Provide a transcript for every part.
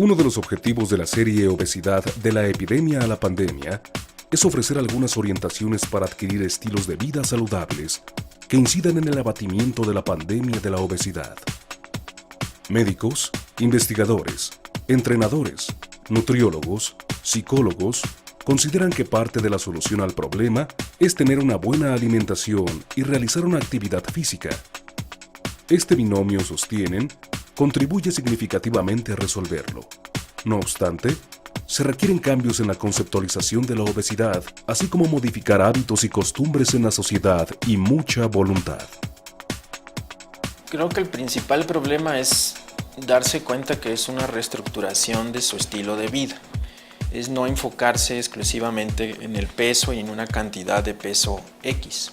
Uno de los objetivos de la serie Obesidad de la epidemia a la pandemia es ofrecer algunas orientaciones para adquirir estilos de vida saludables que incidan en el abatimiento de la pandemia de la obesidad. Médicos, investigadores, entrenadores, nutriólogos, psicólogos consideran que parte de la solución al problema es tener una buena alimentación y realizar una actividad física. Este binomio, sostienen, contribuye significativamente a resolverlo. No obstante, se requieren cambios en la conceptualización de la obesidad, así como modificar hábitos y costumbres en la sociedad y mucha voluntad. Creo que el principal problema es darse cuenta que es una reestructuración de su estilo de vida. Es no enfocarse exclusivamente en el peso y en una cantidad de peso X,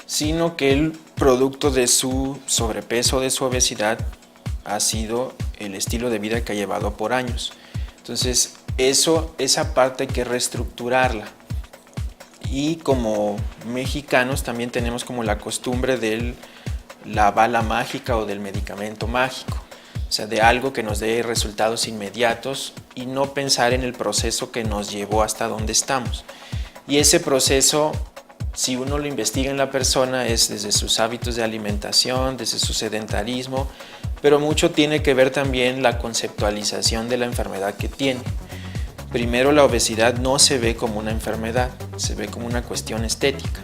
sino que el producto de su sobrepeso, de su obesidad, ha sido el estilo de vida que ha llevado por años. Entonces, esa parte hay que reestructurarla. Y como mexicanos también tenemos como la costumbre de la bala mágica o del medicamento mágico. O sea, de algo que nos dé resultados inmediatos y no pensar en el proceso que nos llevó hasta donde estamos. Y ese proceso, si uno lo investiga en la persona, es desde sus hábitos de alimentación, desde su sedentarismo, pero mucho tiene que ver también la conceptualización de la enfermedad que tiene. Primero, la obesidad no se ve como una enfermedad, se ve como una cuestión estética.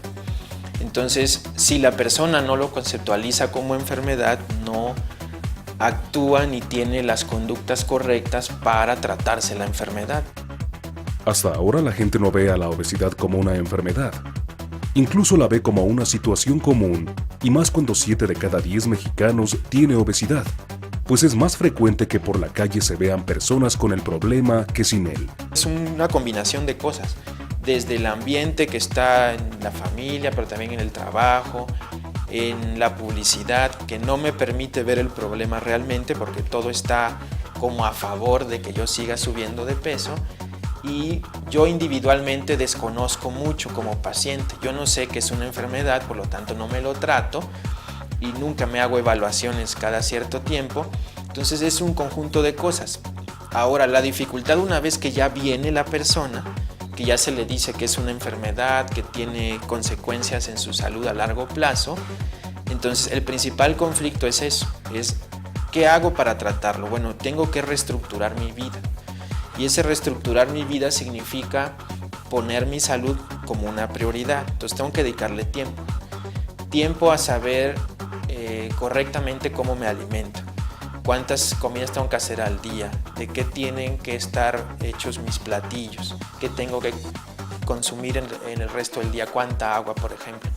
Entonces, si la persona no lo conceptualiza como enfermedad, no actúa ni tiene las conductas correctas para tratarse la enfermedad. Hasta ahora la gente no ve a la obesidad como una enfermedad. Incluso la ve como una situación común, y más cuando 7 de cada 10 mexicanos tiene obesidad, pues es más frecuente que por la calle se vean personas con el problema que sin él. Es una combinación de cosas, desde el ambiente que está en la familia, pero también en el trabajo, en la publicidad, que no me permite ver el problema realmente porque todo está como a favor de que yo siga subiendo de peso, y yo individualmente desconozco mucho como paciente. Yo no sé que es una enfermedad, por lo tanto no me lo trato y nunca me hago evaluaciones cada cierto tiempo. Entonces es un conjunto de cosas. Ahora, la dificultad, una vez que ya viene la persona, que ya se le dice que es una enfermedad, que tiene consecuencias en su salud a largo plazo, entonces el principal conflicto es eso, es ¿qué hago para tratarlo? Bueno, tengo que reestructurar mi vida. Y ese reestructurar mi vida significa poner mi salud como una prioridad. Entonces tengo que dedicarle tiempo. Tiempo a saber correctamente cómo me alimento, cuántas comidas tengo que hacer al día, de qué tienen que estar hechos mis platillos, qué tengo que consumir en el resto del día, cuánta agua, por ejemplo.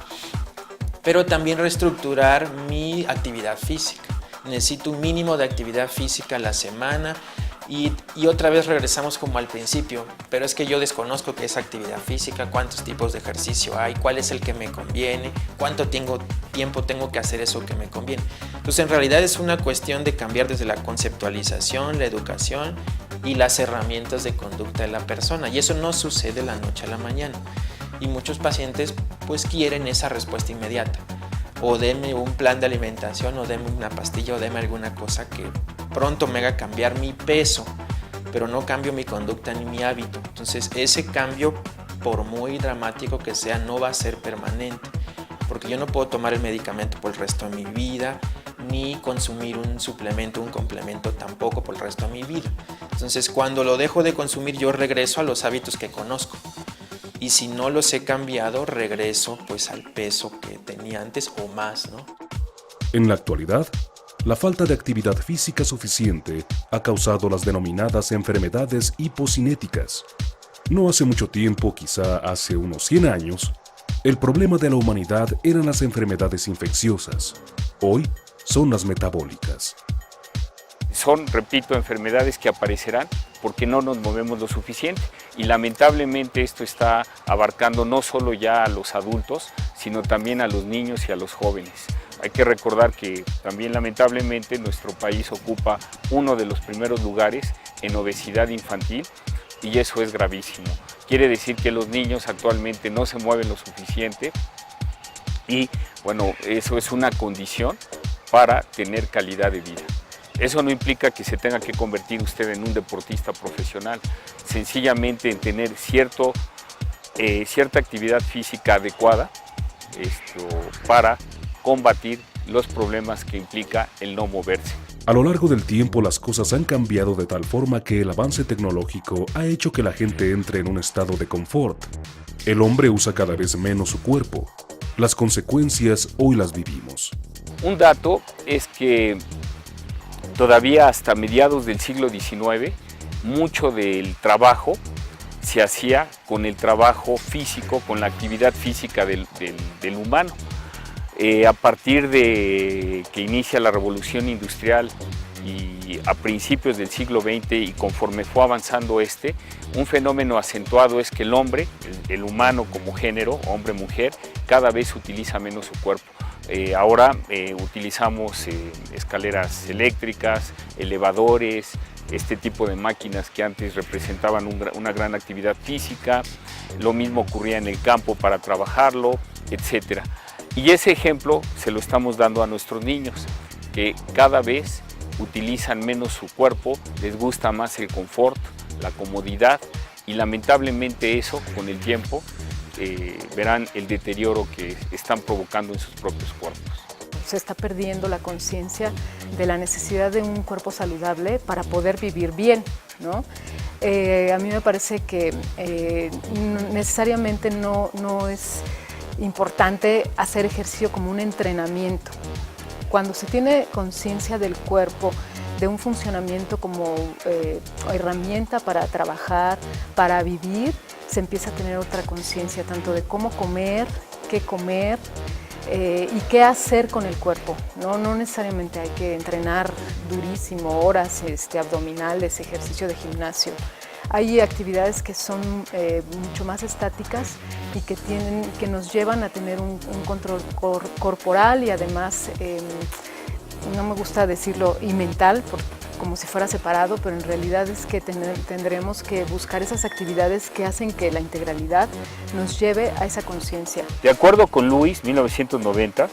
Pero también reestructurar mi actividad física. Necesito un mínimo de actividad física a la semana. Y otra vez regresamos como al principio, pero es que yo desconozco qué es actividad física, cuántos tipos de ejercicio hay, cuál es el que me conviene, cuánto tiempo tengo que hacer eso que me conviene. Entonces en realidad es una cuestión de cambiar desde la conceptualización, la educación y las herramientas de conducta de la persona, y eso no sucede de la noche a la mañana. Y muchos pacientes pues quieren esa respuesta inmediata. O deme un plan de alimentación, o deme una pastilla, o deme alguna cosa que pronto me haga cambiar mi peso, pero no cambio mi conducta ni mi hábito. Entonces ese cambio, por muy dramático que sea, no va a ser permanente, porque yo no puedo tomar el medicamento por el resto de mi vida, ni consumir un suplemento, un complemento tampoco por el resto de mi vida. Entonces cuando lo dejo de consumir, yo regreso a los hábitos que conozco. Y si no los he cambiado, regreso pues al peso que tenía antes o más, ¿no? En la actualidad, la falta de actividad física suficiente ha causado las denominadas enfermedades hipocinéticas. No hace mucho tiempo, quizá hace unos 100 años, el problema de la humanidad eran las enfermedades infecciosas. Hoy son las metabólicas. Son, repito, enfermedades que aparecerán porque no nos movemos lo suficiente, y lamentablemente esto está abarcando no solo ya a los adultos, sino también a los niños y a los jóvenes. Hay que recordar que también lamentablemente nuestro país ocupa uno de los primeros lugares en obesidad infantil, y eso es gravísimo. Quiere decir que los niños actualmente no se mueven lo suficiente, y bueno, eso es una condición para tener calidad de vida. Eso no implica que se tenga que convertir usted en un deportista profesional, sencillamente en tener cierta actividad física adecuada para combatir los problemas que implica el no moverse. A lo largo del tiempo las cosas han cambiado de tal forma que el avance tecnológico ha hecho que la gente entre en un estado de confort. El hombre usa cada vez menos su cuerpo. Las consecuencias hoy las vivimos. Un dato es que todavía hasta mediados del siglo XIX, mucho del trabajo se hacía con el trabajo físico, con la actividad física del humano. A partir de que inicia la revolución industrial y a principios del siglo XX y conforme fue avanzando un fenómeno acentuado es que el hombre, el humano como género, hombre-mujer, cada vez utiliza menos su cuerpo. Ahora utilizamos escaleras eléctricas, elevadores, este tipo de máquinas que antes representaban una gran actividad física, lo mismo ocurría en el campo para trabajarlo, etc. Y ese ejemplo se lo estamos dando a nuestros niños, que cada vez utilizan menos su cuerpo, les gusta más el confort, la comodidad, y lamentablemente eso con el tiempo verán el deterioro que están provocando en sus propios cuerpos. Se está perdiendo la conciencia de la necesidad de un cuerpo saludable para poder vivir bien, ¿no? A mí me parece que necesariamente no es importante hacer ejercicio como un entrenamiento. Cuando se tiene conciencia del cuerpo, de un funcionamiento como herramienta para trabajar, para vivir, se empieza a tener otra conciencia tanto de cómo comer, qué comer y qué hacer con el cuerpo. No necesariamente hay que entrenar durísimo, horas abdominales, ejercicio de gimnasio. Hay actividades que son mucho más estáticas y que nos llevan a tener un control corporal y además, no me gusta decirlo, y mental, como si fuera separado, pero en realidad es que tendremos que buscar esas actividades que hacen que la integralidad nos lleve a esa conciencia. De acuerdo con Lewis, 1990,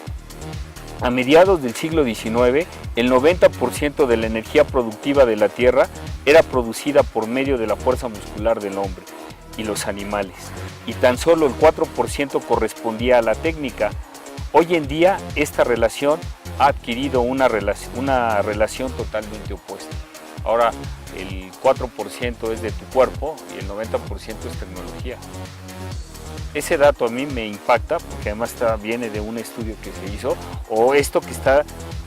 a mediados del siglo XIX, el 90% de la energía productiva de la Tierra era producida por medio de la fuerza muscular del hombre y los animales, y tan solo el 4% correspondía a la técnica. Hoy en día, esta relación ha adquirido una relación totalmente opuesta. Ahora, el 4% es de tu cuerpo y el 90% es tecnología. Ese dato a mí me impacta porque además viene de un estudio que se hizo, o esto que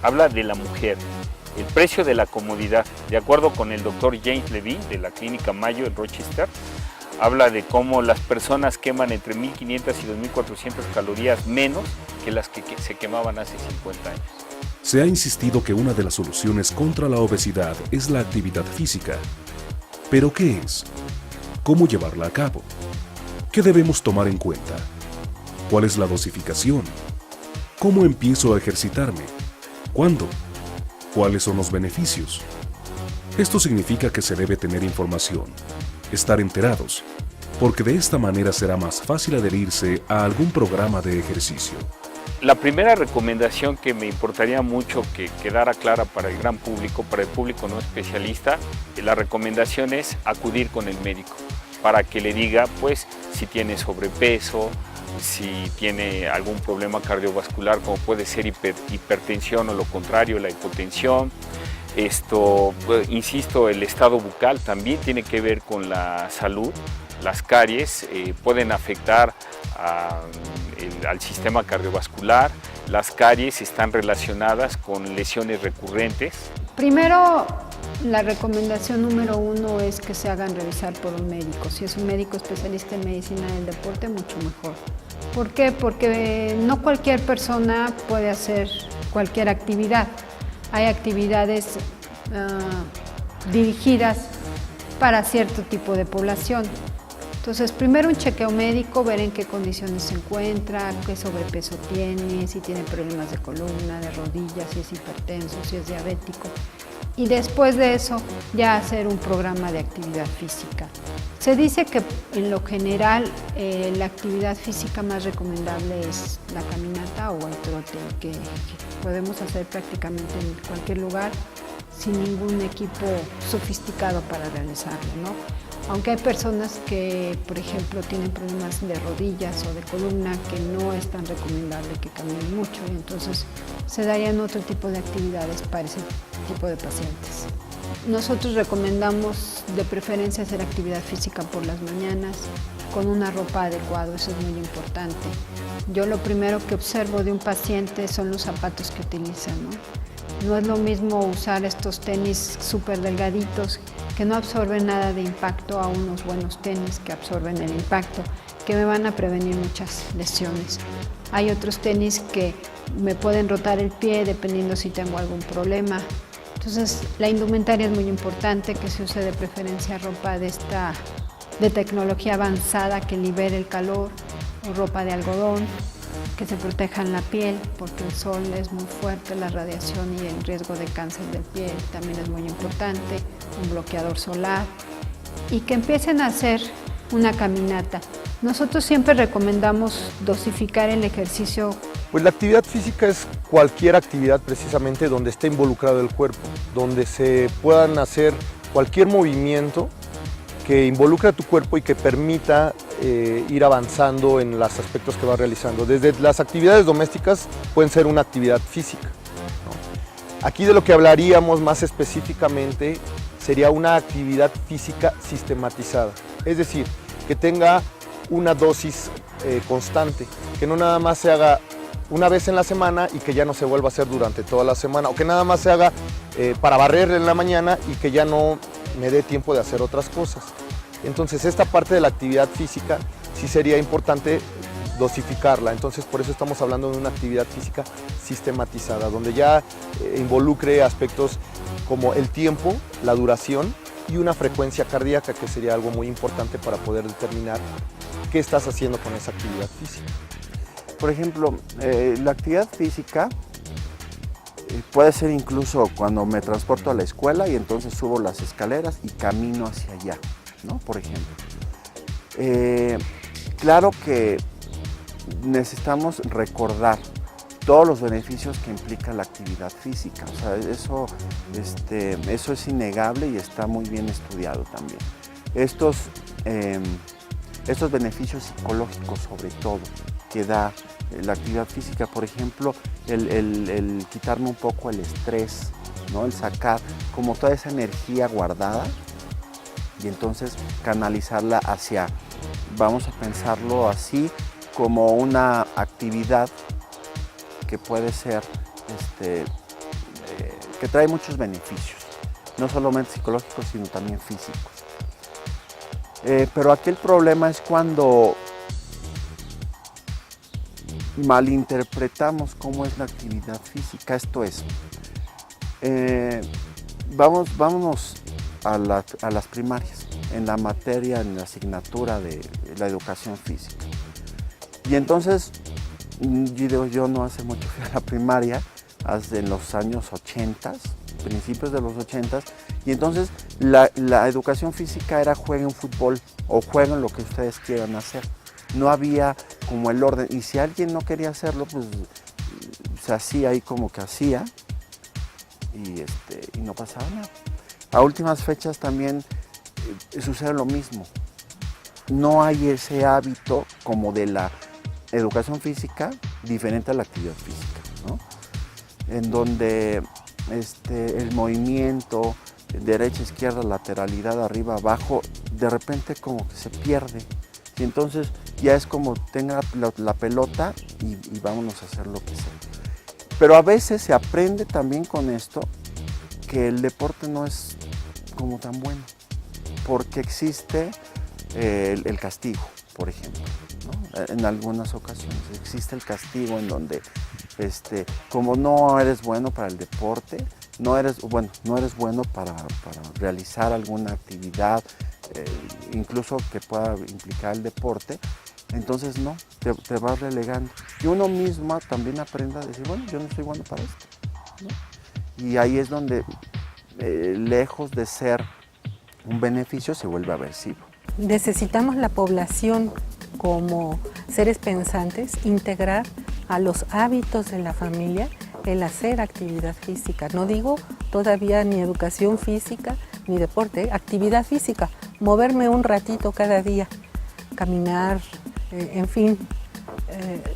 habla de la mujer. El precio de la comodidad, de acuerdo con el doctor James Levy de la Clínica Mayo en Rochester, habla de cómo las personas queman entre 1.500 y 2.400 calorías menos que las que se quemaban hace 50 años. Se ha insistido que una de las soluciones contra la obesidad es la actividad física. ¿Pero qué es? ¿Cómo llevarla a cabo? ¿Qué debemos tomar en cuenta? ¿Cuál es la dosificación? ¿Cómo empiezo a ejercitarme? ¿Cuándo? ¿Cuáles son los beneficios? Esto significa que se debe tener información, estar enterados, porque de esta manera será más fácil adherirse a algún programa de ejercicio. La primera recomendación que me importaría mucho que quedara clara para el gran público, para el público no especialista, la recomendación es acudir con el médico para que le diga pues si tiene sobrepeso, si tiene algún problema cardiovascular como puede ser hipertensión o lo contrario, la hipotensión. Insisto, el estado bucal también tiene que ver con la salud. Las caries pueden afectar al sistema cardiovascular. Las caries están relacionadas con lesiones recurrentes. Primero, la recomendación número 1 es que se hagan revisar por un médico. Si es un médico especialista en medicina del deporte, mucho mejor. ¿Por qué? Porque no cualquier persona puede hacer cualquier actividad. Hay actividades dirigidas para cierto tipo de población. Entonces, primero un chequeo médico, ver en qué condiciones se encuentra, qué sobrepeso tiene, si tiene problemas de columna, de rodillas, si es hipertenso, si es diabético. Y después de eso, ya hacer un programa de actividad física. Se dice que en lo general la actividad física más recomendable es la caminata o el trote, que podemos hacer prácticamente en cualquier lugar sin ningún equipo sofisticado para realizarlo, ¿no? Aunque hay personas que, por ejemplo, tienen problemas de rodillas o de columna, que no es tan recomendable que caminen mucho, y entonces se darían otro tipo de actividades para ese tipo de pacientes. Nosotros recomendamos de preferencia hacer actividad física por las mañanas con una ropa adecuada, eso es muy importante. Yo lo primero que observo de un paciente son los zapatos que utilizan, ¿no? No es lo mismo usar estos tenis súper delgaditos que no absorben nada de impacto a unos buenos tenis que absorben el impacto, que me van a prevenir muchas lesiones. Hay otros tenis que me pueden rotar el pie dependiendo si tengo algún problema. Entonces, la indumentaria es muy importante, que se use de preferencia ropa de tecnología avanzada que libere el calor, o ropa de algodón, que se protejan la piel, porque el sol es muy fuerte, la radiación y el riesgo de cáncer de piel también es muy importante, un bloqueador solar, y que empiecen a hacer una caminata. Nosotros siempre recomendamos dosificar el ejercicio. Pues la actividad física es cualquier actividad precisamente donde esté involucrado el cuerpo, donde se puedan hacer cualquier movimiento que involucre a tu cuerpo y que permita ir avanzando en los aspectos que vas realizando. Desde las actividades domésticas pueden ser una actividad física, ¿no? Aquí de lo que hablaríamos más específicamente sería una actividad física sistematizada, es decir, que tenga una dosis constante, que no nada más se haga una vez en la semana y que ya no se vuelva a hacer durante toda la semana, o que nada más se haga para barrer en la mañana y que ya no me dé tiempo de hacer otras cosas. Entonces esta parte de la actividad física sí sería importante dosificarla, entonces por eso estamos hablando de una actividad física sistematizada, donde ya involucre aspectos como el tiempo, la duración y una frecuencia cardíaca, que sería algo muy importante para poder determinar qué estás haciendo con esa actividad física. Por ejemplo, la actividad física puede ser incluso cuando me transporto a la escuela y entonces subo las escaleras y camino hacia allá, ¿no? Por ejemplo. Claro que necesitamos recordar todos los beneficios que implica la actividad física. O sea, eso es innegable y está muy bien estudiado también. Estos beneficios psicológicos, sobre todo, que da la actividad física, por ejemplo, el quitarme un poco el estrés, ¿no? El sacar como toda esa energía guardada y entonces canalizarla hacia, vamos a pensarlo así, como una actividad que puede ser, que trae muchos beneficios, no solamente psicológicos, sino también físicos. Pero aquí el problema es cuando malinterpretamos cómo es la actividad física. Esto es, vámonos a las primarias, en la materia, en la asignatura de la educación física. Y entonces, yo no hace mucho fui a la primaria, en los años 80, principios de los 80, y entonces la educación física era jueguen fútbol o jueguen lo que ustedes quieran hacer. No había como el orden, y si alguien no quería hacerlo, pues se hacía ahí como que hacía y no pasaba nada. A últimas fechas también sucede lo mismo. No hay ese hábito como de la educación física diferente a la actividad física, ¿no? En donde el movimiento, derecha, izquierda, lateralidad, arriba, abajo, de repente como que se pierde. Y entonces ya es como tenga la pelota y vámonos a hacer lo que sea. Pero a veces se aprende también con esto que el deporte no es como tan bueno, porque existe el castigo, por ejemplo, ¿no? En algunas ocasiones existe el castigo en donde como no eres bueno para el deporte, no eres bueno para realizar alguna actividad, incluso que pueda implicar el deporte, entonces no, te vas relegando. Y uno mismo también aprende a decir, bueno, yo no soy bueno para esto, ¿no? Y ahí es donde, lejos de ser un beneficio, se vuelve aversivo. Necesitamos la población como seres pensantes integrar a los hábitos de la familia el hacer actividad física. No digo todavía ni educación física ni deporte, actividad física, moverme un ratito cada día, caminar, en fin,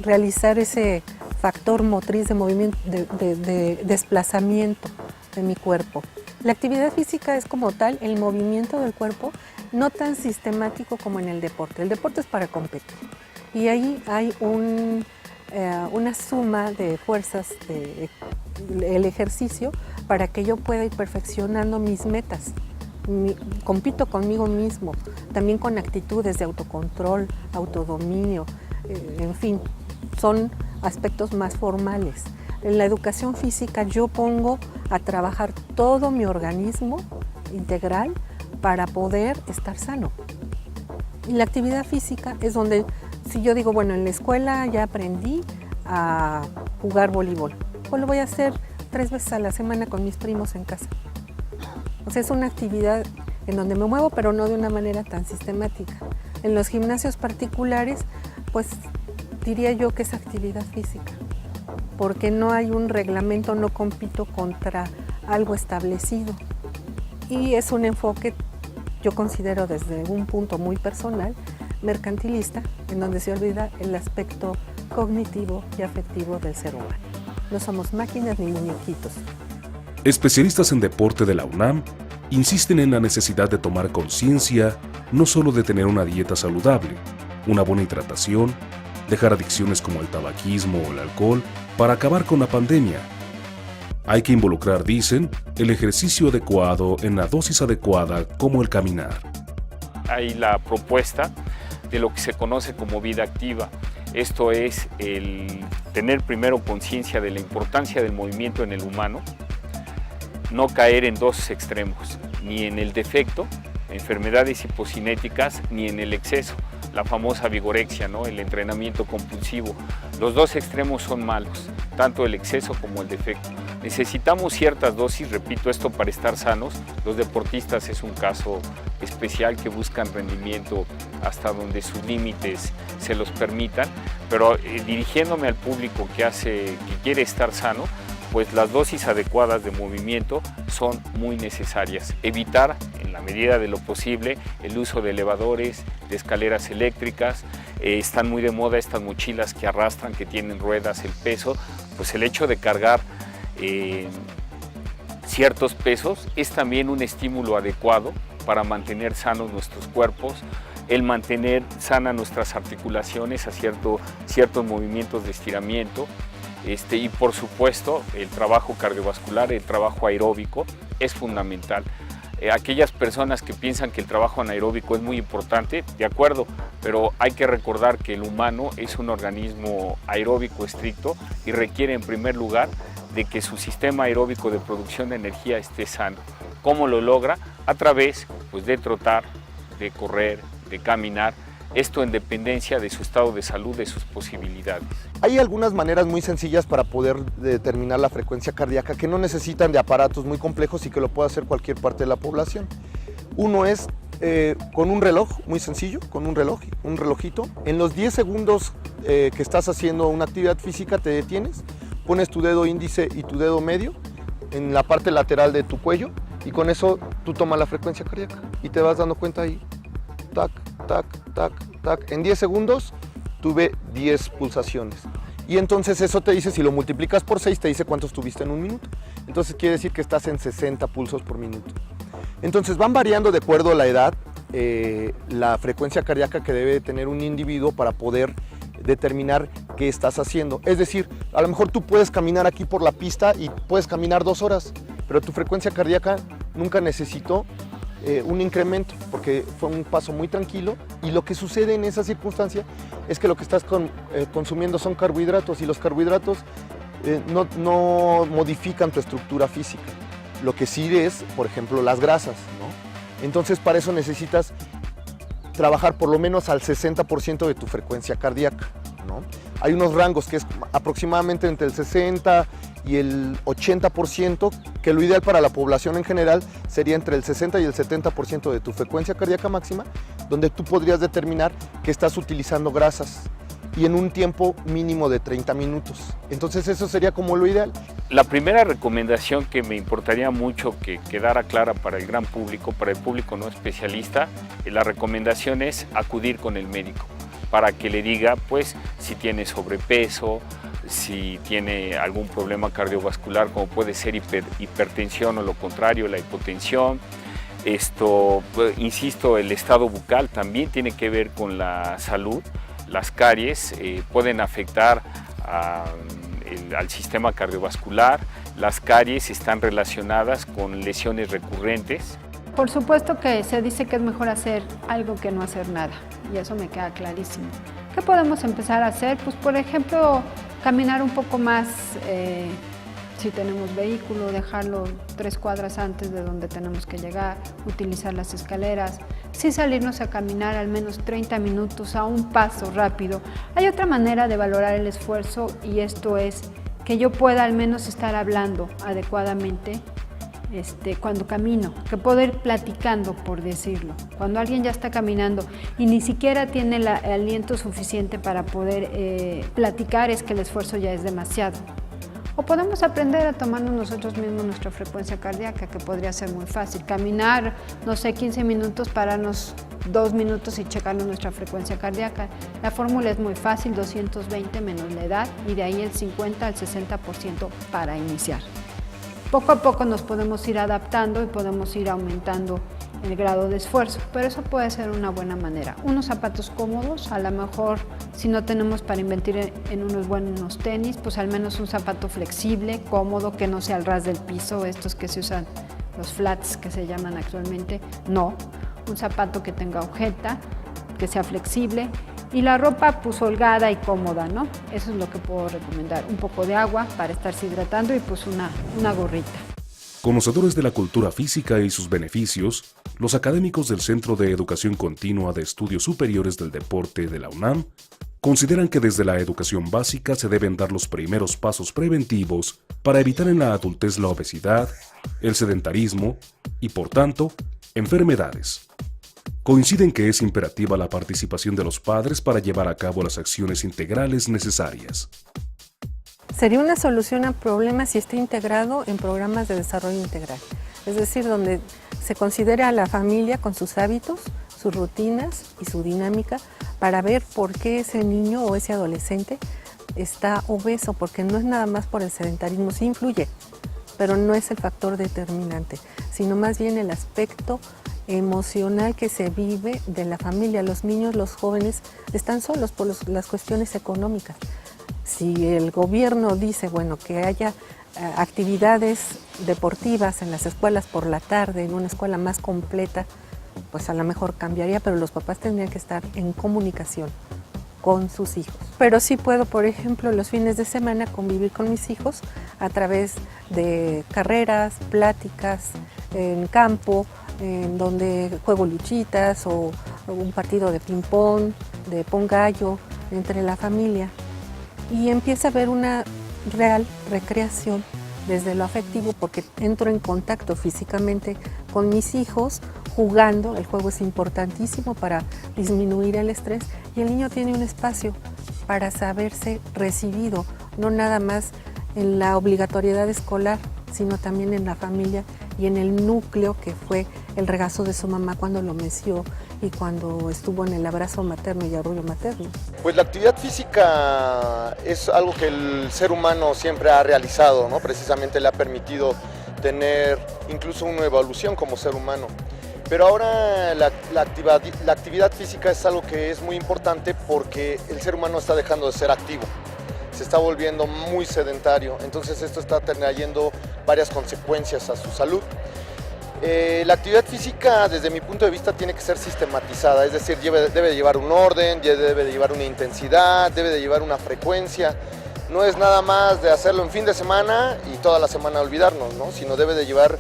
realizar ese factor motriz de movimiento, de desplazamiento de mi cuerpo. La actividad física es como tal el movimiento del cuerpo, no tan sistemático como en el deporte. El deporte es para competir y ahí hay una suma de fuerzas del ejercicio para que yo pueda ir perfeccionando mis metas. Compito conmigo mismo, también con actitudes de autocontrol, autodominio, en fin, son aspectos más formales. En la educación física yo pongo a trabajar todo mi organismo integral para poder estar sano. Y la actividad física es donde, si yo digo, bueno, en la escuela ya aprendí a jugar voleibol, pues lo voy a hacer 3 veces a la semana con mis primos en casa. O sea, es una actividad en donde me muevo, pero no de una manera tan sistemática. En los gimnasios particulares, pues diría yo que es actividad física, porque no hay un reglamento, no compito contra algo establecido. Y es un enfoque, yo considero desde un punto muy personal, mercantilista, en donde se olvida el aspecto cognitivo y afectivo del ser humano. No somos máquinas ni muñequitos. Especialistas en deporte de la UNAM insisten en la necesidad de tomar conciencia no solo de tener una dieta saludable, una buena hidratación, dejar adicciones como el tabaquismo o el alcohol para acabar con la pandemia. Hay que involucrar, dicen, el ejercicio adecuado en la dosis adecuada como el caminar. Hay la propuesta de lo que se conoce como vida activa. Esto es el tener primero conciencia de la importancia del movimiento en el humano, no caer en dos extremos, ni en el defecto, enfermedades hipocinéticas, ni en el exceso, la famosa vigorexia, ¿no? El entrenamiento compulsivo. Los dos extremos son malos, tanto el exceso como el defecto. Necesitamos ciertas dosis, repito esto, para estar sanos. Los deportistas es un caso especial que buscan rendimiento hasta donde sus límites se los permitan, pero dirigiéndome al público que quiere estar sano, pues las dosis adecuadas de movimiento son muy necesarias. Evitar, en la medida de lo posible, el uso de elevadores, de escaleras eléctricas. Están muy de moda estas mochilas que arrastran, que tienen ruedas, el peso. Pues el hecho de cargar ciertos pesos es también un estímulo adecuado para mantener sanos nuestros cuerpos, el mantener sanas nuestras articulaciones a ciertos movimientos de estiramiento. Y por supuesto el trabajo cardiovascular, el trabajo aeróbico es fundamental. Aquellas personas que piensan que el trabajo anaeróbico es muy importante, de acuerdo, pero hay que recordar que el humano es un organismo aeróbico estricto y requiere en primer lugar de que su sistema aeróbico de producción de energía esté sano. ¿Cómo lo logra? A través de trotar, de correr, de caminar. Esto en dependencia de su estado de salud, de sus posibilidades. Hay algunas maneras muy sencillas para poder determinar la frecuencia cardíaca que no necesitan de aparatos muy complejos y que lo puede hacer cualquier parte de la población. Uno es con un reloj muy sencillo, con un relojito. En los 10 segundos que estás haciendo una actividad física te detienes, pones tu dedo índice y tu dedo medio en la parte lateral de tu cuello y con eso tú tomas la frecuencia cardíaca y te vas dando cuenta ahí. Tac, tac, tac, tac. En 10 segundos tuve 10 pulsaciones. Y entonces eso te dice, si lo multiplicas por 6, te dice cuántos tuviste en un minuto. Entonces quiere decir que estás en 60 pulsos por minuto. Entonces van variando de acuerdo a la edad la frecuencia cardíaca que debe tener un individuo para poder determinar qué estás haciendo. Es decir, a lo mejor tú puedes caminar aquí por la pista y puedes caminar 2 horas, pero tu frecuencia cardíaca nunca necesitó un incremento porque fue un paso muy tranquilo y lo que sucede en esa circunstancia es que lo que estás consumiendo son carbohidratos y los carbohidratos no modifican tu estructura física. Lo que sí es, por ejemplo, las grasas, ¿no? Entonces para eso necesitas trabajar por lo menos al 60% de tu frecuencia cardíaca, ¿no? Hay unos rangos que es aproximadamente entre el 60 y el 80%, que lo ideal para la población en general sería entre el 60 y el 70% de tu frecuencia cardíaca máxima, donde tú podrías determinar que estás utilizando grasas. y en un tiempo mínimo de 30 minutos. Entonces eso sería como lo ideal. La primera recomendación que me importaría mucho que quedara clara para el gran público, para el público no especialista, la recomendación es acudir con el médico para que le diga pues si tiene sobrepeso, si tiene algún problema cardiovascular como puede ser hipertensión o lo contrario, la hipotensión. Insisto, el estado bucal también tiene que ver con la salud. Las caries pueden afectar al sistema cardiovascular. Las caries están relacionadas con lesiones recurrentes. Por supuesto que se dice que es mejor hacer algo que no hacer nada, y eso me queda clarísimo. ¿Qué podemos empezar a hacer? Pues por ejemplo, caminar un poco más, si tenemos vehículo, dejarlo 3 cuadras antes de donde tenemos que llegar, utilizar las escaleras, sí salirnos a caminar al menos 30 minutos a un paso rápido. Hay otra manera de valorar el esfuerzo, y esto es que yo pueda al menos estar hablando adecuadamente cuando camino, que puedo ir platicando, por decirlo. Cuando alguien ya está caminando y ni siquiera tiene el aliento suficiente para poder platicar, es que el esfuerzo ya es demasiado. O podemos aprender a tomarnos nosotros mismos nuestra frecuencia cardíaca, que podría ser muy fácil. Caminar, no sé, 15 minutos, pararnos 2 minutos y checarnos nuestra frecuencia cardíaca. La fórmula es muy fácil, 220 menos la edad, y de ahí el 50 al 60% para iniciar. Poco a poco nos podemos ir adaptando y podemos ir aumentando el grado de esfuerzo, pero eso puede ser una buena manera. Unos zapatos cómodos, a lo mejor si no tenemos para invertir en unos buenos tenis, pues al menos un zapato flexible, cómodo, que no sea al ras del piso, estos que se usan, los flats que se llaman actualmente, no. Un zapato que tenga agujeta, que sea flexible, y la ropa pues holgada y cómoda, ¿no? Eso es lo que puedo recomendar. Un poco de agua para estarse hidratando y pues una gorrita. Conocedores de la cultura física y sus beneficios, los académicos del Centro de Educación Continua de Estudios Superiores del Deporte de la UNAM consideran que desde la educación básica se deben dar los primeros pasos preventivos para evitar en la adultez la obesidad, el sedentarismo y, por tanto, enfermedades. Coinciden que es imperativa la participación de los padres para llevar a cabo las acciones integrales necesarias. Sería una solución al problema si está integrado en programas de desarrollo integral, es decir, donde se considere a la familia con sus hábitos, sus rutinas y su dinámica para ver por qué ese niño o ese adolescente está obeso, porque no es nada más por el sedentarismo, sí influye, pero no es el factor determinante, sino más bien el aspecto emocional que se vive de la familia. Los niños, los jóvenes están solos por las cuestiones económicas. Si el gobierno dice, bueno, que haya actividades deportivas en las escuelas por la tarde, en una escuela más completa, pues a lo mejor cambiaría, pero los papás tendrían que estar en comunicación con sus hijos. Pero sí puedo, por ejemplo, los fines de semana convivir con mis hijos a través de carreras, pláticas en campo, en donde juego luchitas o un partido de ping-pong, de pon-gallo entre la familia. Y empieza a haber una real recreación desde lo afectivo, porque entro en contacto físicamente con mis hijos jugando. El juego es importantísimo para disminuir el estrés, y el niño tiene un espacio para saberse recibido, no nada más en la obligatoriedad escolar, sino también en la familia y en el núcleo que fue el regazo de su mamá cuando lo meció y cuando estuvo en el abrazo materno y arrullo materno. Pues la actividad física es algo que el ser humano siempre ha realizado, ¿no? Precisamente le ha permitido tener incluso una evolución como ser humano. Pero ahora la actividad física es algo que es muy importante porque el ser humano está dejando de ser activo. Se está volviendo muy sedentario, entonces esto está trayendo varias consecuencias a su salud. La actividad física, desde mi punto de vista, tiene que ser sistematizada, es decir, debe de llevar un orden, debe de llevar una intensidad, debe de llevar una frecuencia. No es nada más de hacerlo en fin de semana y toda la semana olvidarnos, ¿no? Sino debe de llevar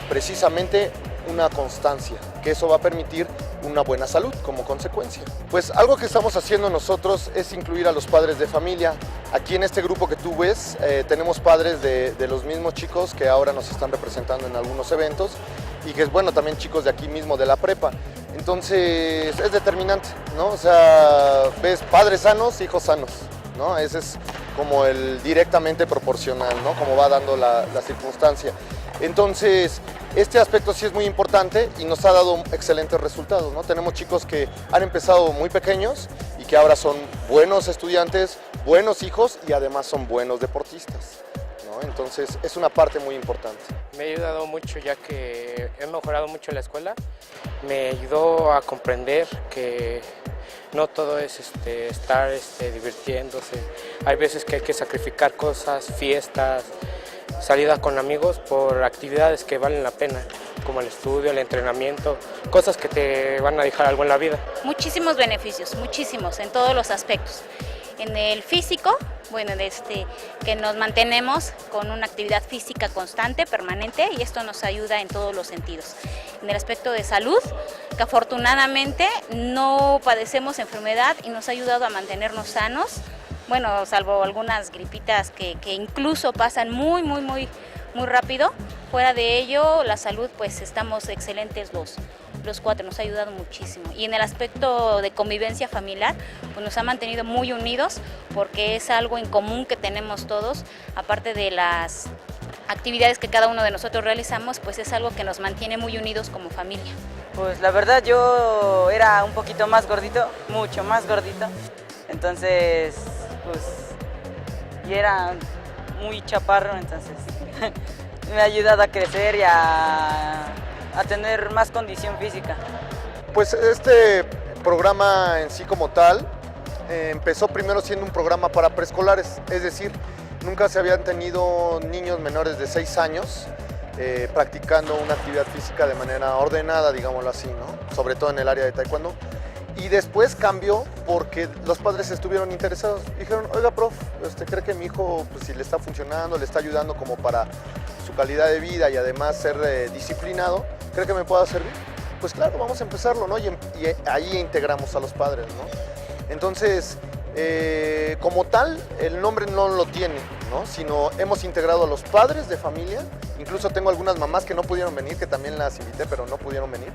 precisamente una constancia, que eso va a permitir una buena salud como consecuencia. Pues algo que estamos haciendo nosotros es incluir a los padres de familia. Aquí en este grupo que tú ves tenemos padres de los mismos chicos que ahora nos están representando en algunos eventos, y que es bueno, también chicos de aquí mismo de la prepa. Entonces es determinante, ¿no? O sea, ves padres sanos, hijos sanos, ¿no? Ese es como el directamente proporcional, ¿no? Como va dando la circunstancia. Entonces, este aspecto sí es muy importante y nos ha dado excelentes resultados, ¿no? Tenemos chicos que han empezado muy pequeños y que ahora son buenos estudiantes, buenos hijos y además son buenos deportistas, ¿no? Entonces, es una parte muy importante. Me ha ayudado mucho ya que he mejorado mucho en la escuela. Me ayudó a comprender que no todo es estar divirtiéndose. Hay veces que hay que sacrificar cosas, fiestas, salidas con amigos por actividades que valen la pena, como el estudio, el entrenamiento, cosas que te van a dejar algo en la vida. Muchísimos beneficios, muchísimos, en todos los aspectos. En el físico, bueno, que nos mantenemos con una actividad física constante, permanente, y esto nos ayuda en todos los sentidos. En el aspecto de salud, que afortunadamente no padecemos enfermedad y nos ha ayudado a mantenernos sanos, bueno, salvo algunas gripitas que incluso pasan muy rápido. Fuera de ello, la salud, pues estamos excelentes los cuatro, nos ha ayudado muchísimo. Y en el aspecto de convivencia familiar, pues nos ha mantenido muy unidos porque es algo en común que tenemos todos, aparte de las actividades que cada uno de nosotros realizamos, pues es algo que nos mantiene muy unidos como familia. Pues la verdad yo era un poquito más gordito, mucho más gordito, entonces pues y era muy chaparro, entonces me ha ayudado a crecer y a tener más condición física. Pues este programa en sí como tal empezó primero siendo un programa para preescolares, es decir, nunca se habían tenido niños menores de 6 años practicando una actividad física de manera ordenada, digámoslo así, ¿no? Sobre todo en el área de taekwondo. Y después cambió porque los padres estuvieron interesados. Dijeron, oiga, prof, ¿cree que mi hijo, pues, si le está funcionando, le está ayudando como para su calidad de vida y además ser disciplinado, cree que me pueda servir? Pues claro, vamos a empezarlo, ¿no? Y ahí integramos a los padres, ¿no? Entonces, como tal, el nombre no lo tiene, ¿no? Sino hemos integrado a los padres de familia. Incluso tengo algunas mamás que no pudieron venir, que también las invité, pero no pudieron venir,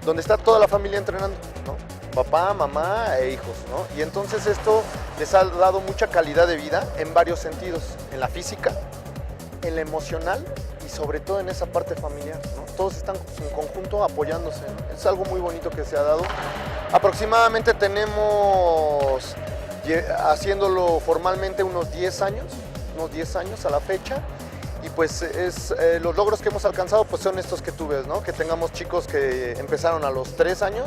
donde está toda la familia entrenando, ¿no? Papá, mamá e hijos, ¿no? Y entonces esto les ha dado mucha calidad de vida en varios sentidos, en la física, en la emocional y sobre todo en esa parte familiar, ¿no? Todos están en conjunto apoyándose, ¿no? Es algo muy bonito que se ha dado. Aproximadamente tenemos haciéndolo formalmente unos 10 años a la fecha. Y pues los logros que hemos alcanzado pues son estos que tú ves, ¿no? Que tengamos chicos que empezaron a los 3 años,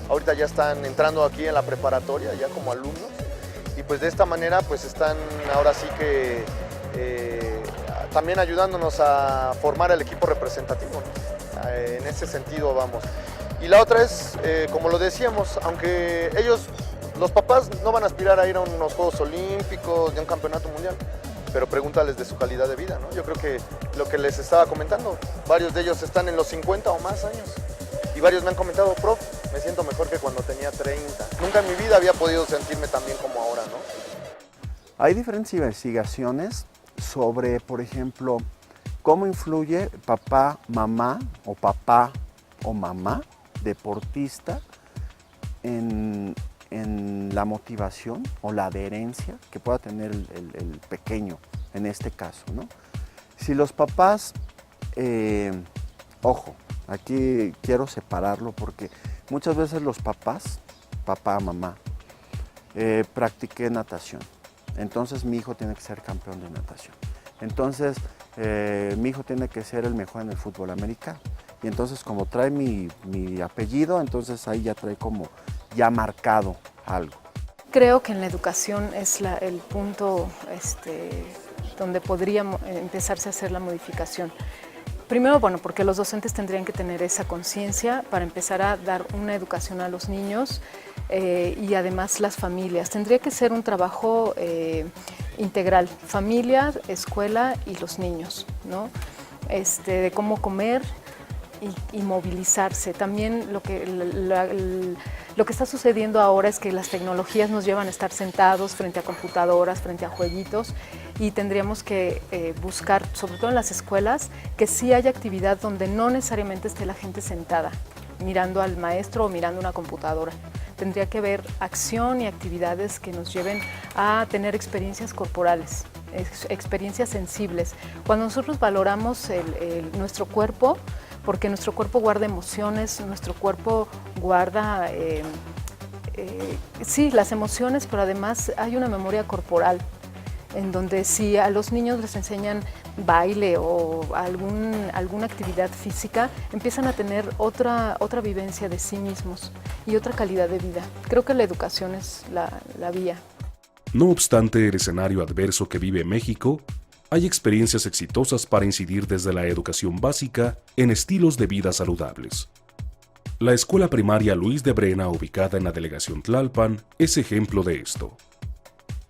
ahorita ya están entrando aquí en la preparatoria ya como alumnos y pues de esta manera pues están ahora sí que también ayudándonos a formar el equipo representativo, ¿no? En ese sentido vamos. Y la otra es, como lo decíamos, aunque ellos, los papás no van a aspirar a ir a unos Juegos Olímpicos, de un campeonato mundial, pero pregúntales de su calidad de vida, ¿no? Yo creo que lo que les estaba comentando, varios de ellos están en los 50 o más años y varios me han comentado, prof, me siento mejor que cuando tenía 30. Nunca en mi vida había podido sentirme tan bien como ahora, ¿no? Hay diferentes investigaciones sobre, por ejemplo, cómo influye papá, mamá o mamá deportista en la motivación o la adherencia que pueda tener el pequeño en este caso, ¿no? Si los papás, ojo, aquí quiero separarlo porque muchas veces los papás, papá, mamá, practiqué natación, entonces mi hijo tiene que ser campeón de natación, entonces mi hijo tiene que ser el mejor en el fútbol americano, y entonces como trae mi apellido, entonces ahí ya trae como ya marcado algo. Creo que en la educación es el punto donde podría empezarse a hacer la modificación. Primero, bueno, porque los docentes tendrían que tener esa conciencia para empezar a dar una educación a los niños y además las familias. Tendría que ser un trabajo integral, familia, escuela y los niños, ¿no? De cómo comer y movilizarse. También lo que está sucediendo ahora es que las tecnologías nos llevan a estar sentados frente a computadoras, frente a jueguitos, y tendríamos que buscar, sobre todo en las escuelas, que sí haya actividad donde no necesariamente esté la gente sentada, mirando al maestro o mirando una computadora. Tendría que haber acción y actividades que nos lleven a tener experiencias corporales, experiencias sensibles. Cuando nosotros valoramos nuestro cuerpo, porque nuestro cuerpo guarda emociones, nuestro cuerpo guarda, sí, las emociones, pero además hay una memoria corporal, en donde si a los niños les enseñan baile o alguna actividad física, empiezan a tener otra vivencia de sí mismos y otra calidad de vida. Creo que la educación es la vía. No obstante el escenario adverso que vive México, hay experiencias exitosas para incidir desde la educación básica en estilos de vida saludables. La escuela primaria Luis de Brena, ubicada en la delegación Tlalpan, es ejemplo de esto.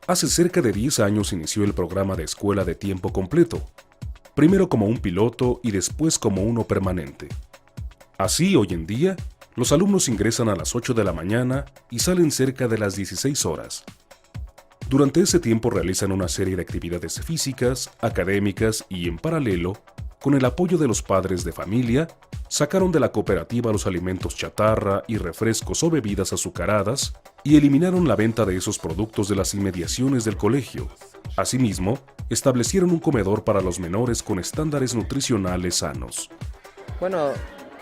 Hace cerca de 10 años inició el programa de escuela de tiempo completo, primero como un piloto y después como uno permanente. Así, hoy en día, los alumnos ingresan a las 8 de la mañana y salen cerca de las 16 horas. Durante ese tiempo realizan una serie de actividades físicas, académicas y, en paralelo, con el apoyo de los padres de familia, sacaron de la cooperativa los alimentos chatarra y refrescos o bebidas azucaradas y eliminaron la venta de esos productos de las inmediaciones del colegio. Asimismo, establecieron un comedor para los menores con estándares nutricionales sanos. Bueno,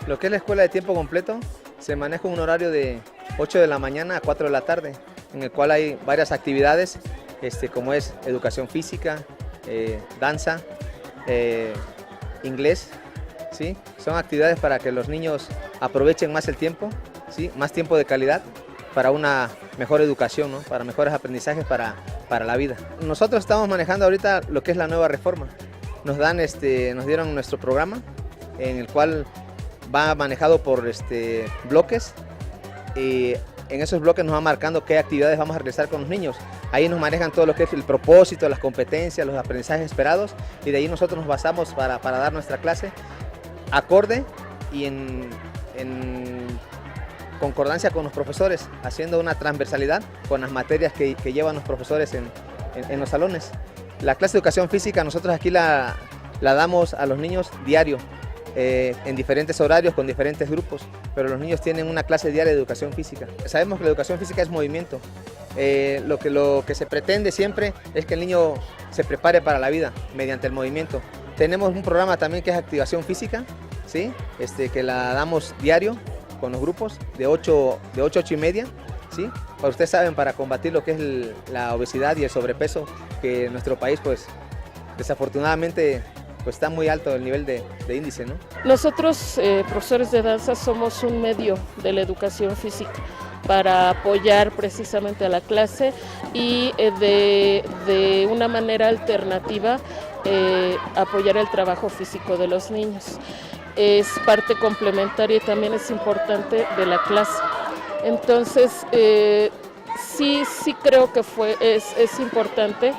lo que es la escuela de tiempo completo se maneja un horario de 8 de la mañana a 4 de la tarde, en el cual hay varias actividades, como es educación física, danza, inglés, ¿sí? Son actividades para que los niños aprovechen más el tiempo, ¿sí? Más tiempo de calidad para una mejor educación, ¿no? Para mejores aprendizajes para la vida. Nosotros estamos manejando ahorita lo que es la nueva reforma. Nos dieron nuestro programa, en el cual va manejado por bloques, y en esos bloques nos va marcando qué actividades vamos a realizar con los niños. Ahí nos manejan todo lo que es el propósito, las competencias, los aprendizajes esperados, y de ahí nosotros nos basamos para dar nuestra clase acorde y en concordancia con los profesores, haciendo una transversalidad con las materias que llevan los profesores en los salones. La clase de educación física nosotros aquí la damos a los niños diario, en diferentes horarios con diferentes grupos, pero los niños tienen una clase diaria de educación física. Sabemos que la educación física es movimiento. Lo que se pretende siempre es que el niño se prepare para la vida mediante el movimiento. Tenemos un programa también que es activación física, ¿sí? Que la damos diario con los grupos de 8 a 8 y media, ¿sí? Para ustedes saben, para combatir lo que es la obesidad y el sobrepeso, que en nuestro país pues desafortunadamente pues está muy alto el nivel de índice, ¿no? Nosotros, profesores de danza, somos un medio de la educación física para apoyar precisamente a la clase y de una manera alternativa apoyar el trabajo físico de los niños. Es parte complementaria y también es importante de la clase. Entonces, sí creo que es importante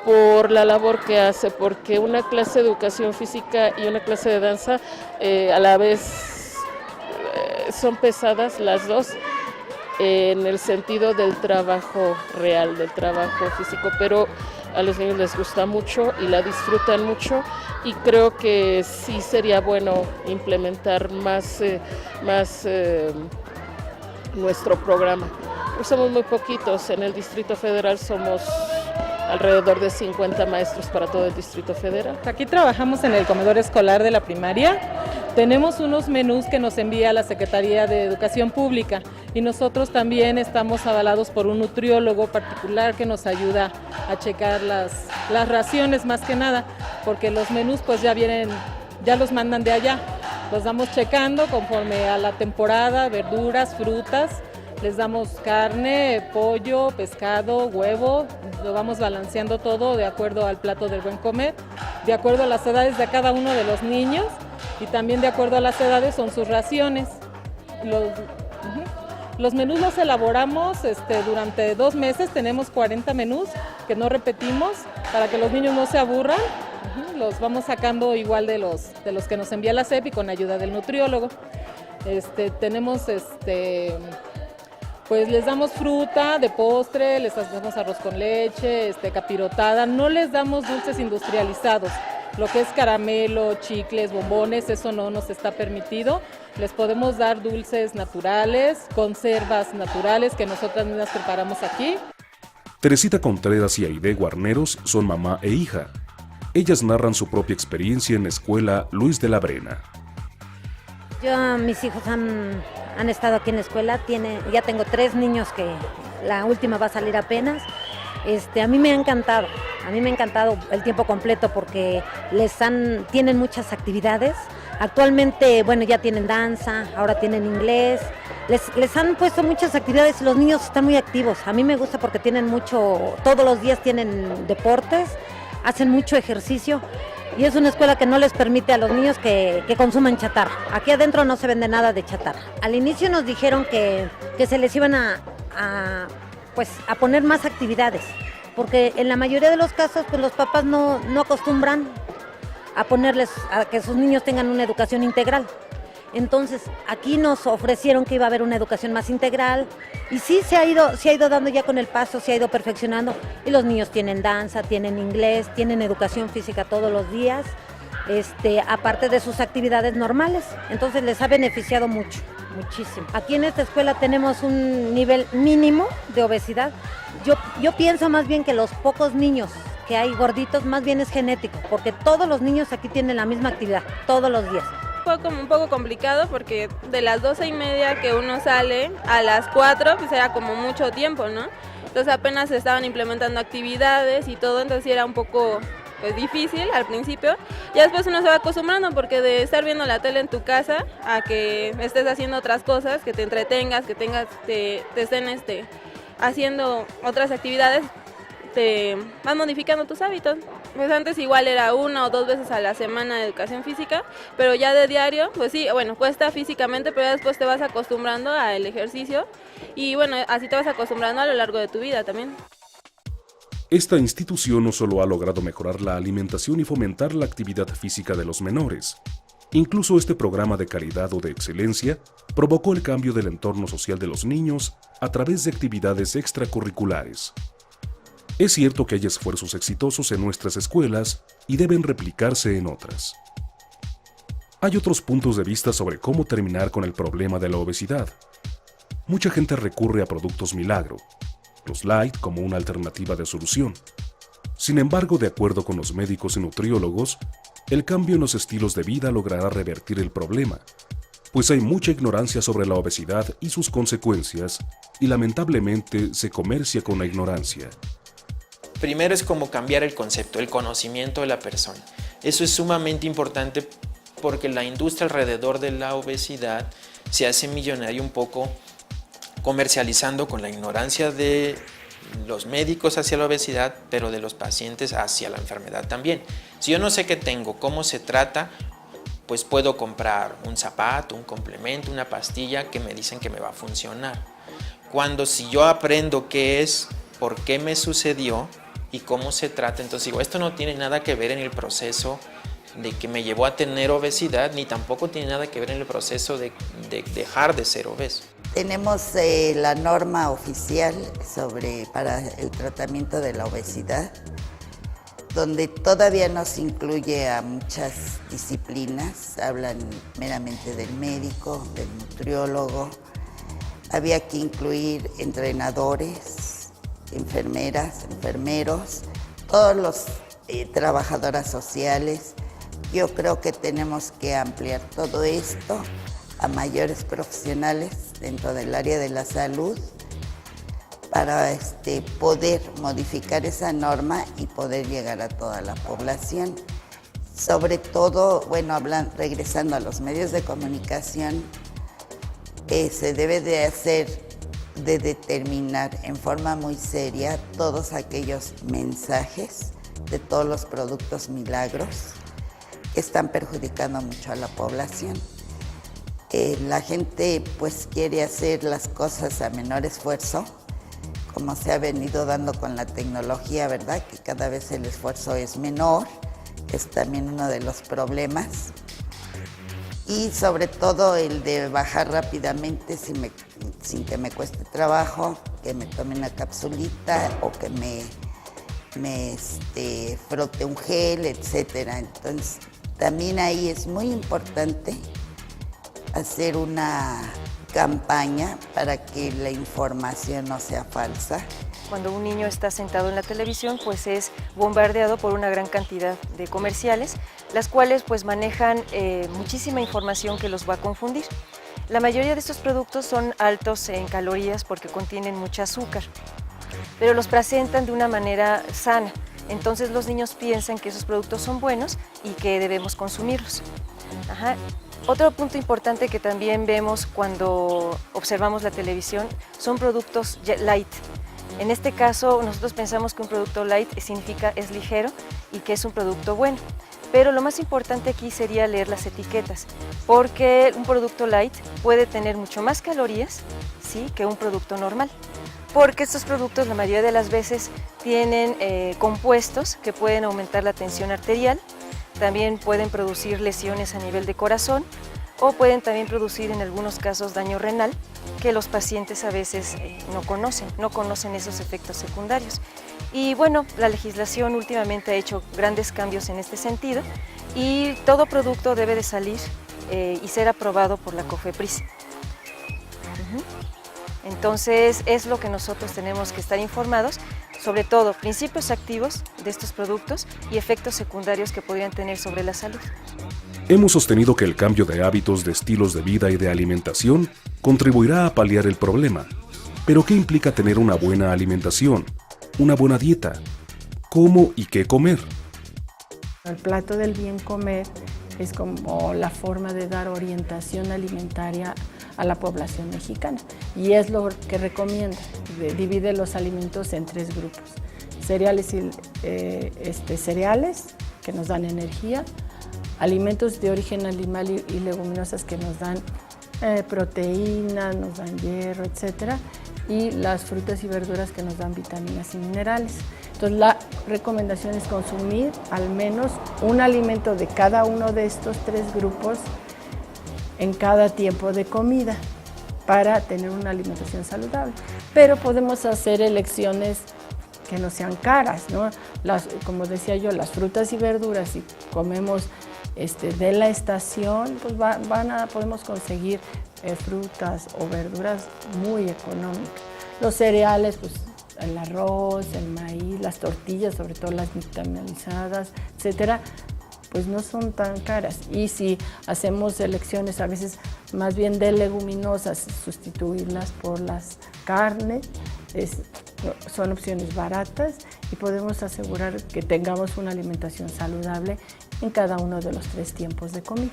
por la labor que hace, porque una clase de educación física y una clase de danza a la vez son pesadas las dos en el sentido del trabajo real, del trabajo físico, pero a los niños les gusta mucho y la disfrutan mucho, y creo que sí sería bueno implementar más nuestro programa. Pues somos muy poquitos, en el Distrito Federal somos alrededor de 50 maestros para todo el Distrito Federal. Aquí trabajamos en el comedor escolar de la primaria. Tenemos unos menús que nos envía la Secretaría de Educación Pública y nosotros también estamos avalados por un nutriólogo particular que nos ayuda a checar las raciones más que nada, porque los menús pues ya los mandan de allá. Los vamos checando conforme a la temporada, verduras, frutas. Les damos carne, pollo, pescado, huevo, lo vamos balanceando todo de acuerdo al plato del buen comer, de acuerdo a las edades de cada uno de los niños y también de acuerdo a las edades son sus raciones. Los menús los elaboramos durante 2 meses, tenemos 40 menús que no repetimos para que los niños no se aburran. Los vamos sacando igual de los que nos envía la SEP y con ayuda del nutriólogo. Tenemos pues les damos fruta de postre, les hacemos arroz con leche, capirotada, no les damos dulces industrializados, Lo que es caramelo, chicles, bombones, eso no nos está permitido. Les podemos dar dulces naturales, conservas naturales que nosotras mismas preparamos aquí. Teresita Contreras y Aide Guarneros son mamá e hija. Ellas narran su propia experiencia en la escuela Luis de la Brena. Mis hijos han estado aquí en la escuela, ya tengo 3 niños que la última va a salir apenas. A mí me ha encantado el tiempo completo porque tienen muchas actividades. Actualmente, bueno, ya tienen danza, ahora tienen inglés. Les han puesto muchas actividades y los niños están muy activos. A mí me gusta porque todos los días tienen deportes, hacen mucho ejercicio y es una escuela que no les permite a los niños que consuman chatarra. Aquí adentro no se vende nada de chatarra. Al inicio nos dijeron que se les iban a poner más actividades, porque en la mayoría de los casos pues los papás no acostumbran a que sus niños tengan una educación integral. Entonces aquí nos ofrecieron que iba a haber una educación más integral y sí se ha ido dando ya con el paso, se ha ido perfeccionando y los niños tienen danza, tienen inglés, tienen educación física todos los días, aparte de sus actividades normales. Entonces les ha beneficiado muchísimo. Aquí en esta escuela tenemos un nivel mínimo de obesidad. Yo pienso más bien que los pocos niños que hay gorditos, más bien es genético, porque todos los niños aquí tienen la misma actividad, todos los días. Fue como un poco complicado porque de las 12:30 que uno sale a las 4, pues era como mucho tiempo, ¿no? Entonces apenas se estaban implementando actividades y todo, entonces era un poco pues difícil al principio. Ya después uno se va acostumbrando porque de estar viendo la tele en tu casa a que estés haciendo otras cosas, que te entretengas, que te estén haciendo otras actividades, te van modificando tus hábitos. Pues antes igual era 1 o 2 veces a la semana de educación física, pero ya de diario, pues sí, bueno, cuesta físicamente, pero ya después te vas acostumbrando al ejercicio y bueno, así te vas acostumbrando a lo largo de tu vida también. Esta institución no solo ha logrado mejorar la alimentación y fomentar la actividad física de los menores, incluso este programa de calidad o de excelencia provocó el cambio del entorno social de los niños a través de actividades extracurriculares. Es cierto que hay esfuerzos exitosos en nuestras escuelas y deben replicarse en otras. Hay otros puntos de vista sobre cómo terminar con el problema de la obesidad. Mucha gente recurre a productos milagro, los light como una alternativa de solución. Sin embargo, de acuerdo con los médicos y nutriólogos, el cambio en los estilos de vida logrará revertir el problema, pues hay mucha ignorancia sobre la obesidad y sus consecuencias, y lamentablemente se comercia con la ignorancia. Primero es como cambiar el concepto, el conocimiento de la persona. Eso es sumamente importante porque la industria alrededor de la obesidad se hace millonaria un poco comercializando con la ignorancia de los médicos hacia la obesidad, pero de los pacientes hacia la enfermedad también. Si yo no sé qué tengo, cómo se trata, pues puedo comprar un zapato, un complemento, una pastilla que me dicen que me va a funcionar. Si yo aprendo qué es, por qué me sucedió y cómo se trata, entonces digo, esto no tiene nada que ver en el proceso de que me llevó a tener obesidad, ni tampoco tiene nada que ver en el proceso de dejar de ser obeso. Tenemos la norma oficial para el tratamiento de la obesidad, donde todavía no se incluye a muchas disciplinas, hablan meramente del médico, del nutriólogo, había que incluir entrenadores, enfermeras, enfermeros, todos los trabajadoras sociales. Yo creo que tenemos que ampliar todo esto a mayores profesionales dentro del área de la salud para poder modificar esa norma y poder llegar a toda la población. Sobre todo, bueno, regresando a los medios de comunicación, se debe de determinar en forma muy seria todos aquellos mensajes de todos los productos milagros que están perjudicando mucho a la población. La gente pues quiere hacer las cosas a menor esfuerzo, como se ha venido dando con la tecnología, ¿verdad? Que cada vez el esfuerzo es menor, es también uno de los problemas. Y sobre todo el de bajar rápidamente sin que me cueste trabajo, que me tome una capsulita o que me me frote un gel, etcétera. Entonces, también ahí es muy importante hacer una campaña para que la información no sea falsa. Cuando un niño está sentado en la televisión, pues es bombardeado por una gran cantidad de comerciales, las cuales pues manejan muchísima información que los va a confundir. La mayoría de estos productos son altos en calorías porque contienen mucho azúcar, pero los presentan de una manera sana. Entonces los niños piensan que esos productos son buenos y que debemos consumirlos. Ajá. Otro punto importante que también vemos cuando observamos la televisión son productos light. En este caso, nosotros pensamos que un producto light significa es ligero y que es un producto bueno. Pero lo más importante aquí sería leer las etiquetas, porque un producto light puede tener mucho más calorías, ¿sí?, que un producto normal. Porque estos productos la mayoría de las veces tienen compuestos que pueden aumentar la tensión arterial, también pueden producir lesiones a nivel de corazón o pueden también producir en algunos casos daño renal que los pacientes a veces no conocen esos efectos secundarios. Y bueno, la legislación últimamente ha hecho grandes cambios en este sentido y todo producto debe de salir y ser aprobado por la COFEPRIS. Entonces es lo que nosotros tenemos que estar informados, sobre todo principios activos de estos productos y efectos secundarios que podrían tener sobre la salud. Hemos sostenido que el cambio de hábitos, de estilos de vida y de alimentación contribuirá a paliar el problema. Pero ¿qué implica tener una buena alimentación? Una buena dieta. ¿Cómo y qué comer? El plato del bien comer es como la forma de dar orientación alimentaria a la población mexicana y es lo que recomienda. Divide los alimentos en 3 grupos: cereales que nos dan energía, alimentos de origen animal y leguminosas que nos dan proteínas, nos dan hierro, etc. Y las frutas y verduras que nos dan vitaminas y minerales. Entonces la recomendación es consumir al menos un alimento de cada uno de estos 3 grupos en cada tiempo de comida para tener una alimentación saludable. Pero podemos hacer elecciones que no sean caras, ¿no? Como decía yo, las frutas y verduras, si comemos de la estación, pues podemos conseguir frutas o verduras muy económicas. Los cereales, pues el arroz, el maíz, las tortillas, sobre todo las vitaminizadas, etcétera, pues no son tan caras. Y si hacemos elecciones a veces más bien de leguminosas, sustituirlas por las carnes, son opciones baratas y podemos asegurar que tengamos una alimentación saludable en cada uno de los 3 tiempos de comida.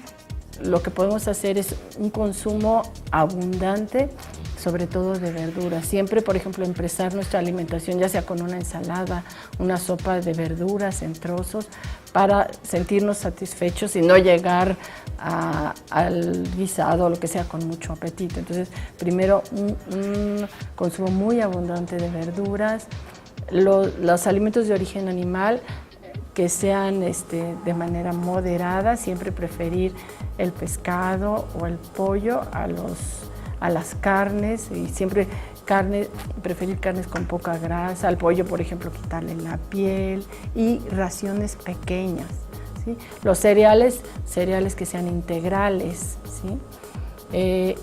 Lo que podemos hacer es un consumo abundante, sobre todo de verduras. Siempre, por ejemplo, empezar nuestra alimentación ya sea con una ensalada, una sopa de verduras en trozos, para sentirnos satisfechos y no llegar al guisado o lo que sea con mucho apetito. Entonces, primero un consumo muy abundante de verduras, los alimentos de origen animal que sean de manera moderada, siempre preferir el pescado o el pollo a las carnes y siempre preferir carnes con poca grasa, al pollo por ejemplo quitarle la piel y raciones pequeñas, ¿sí? Los cereales que sean integrales, ¿sí?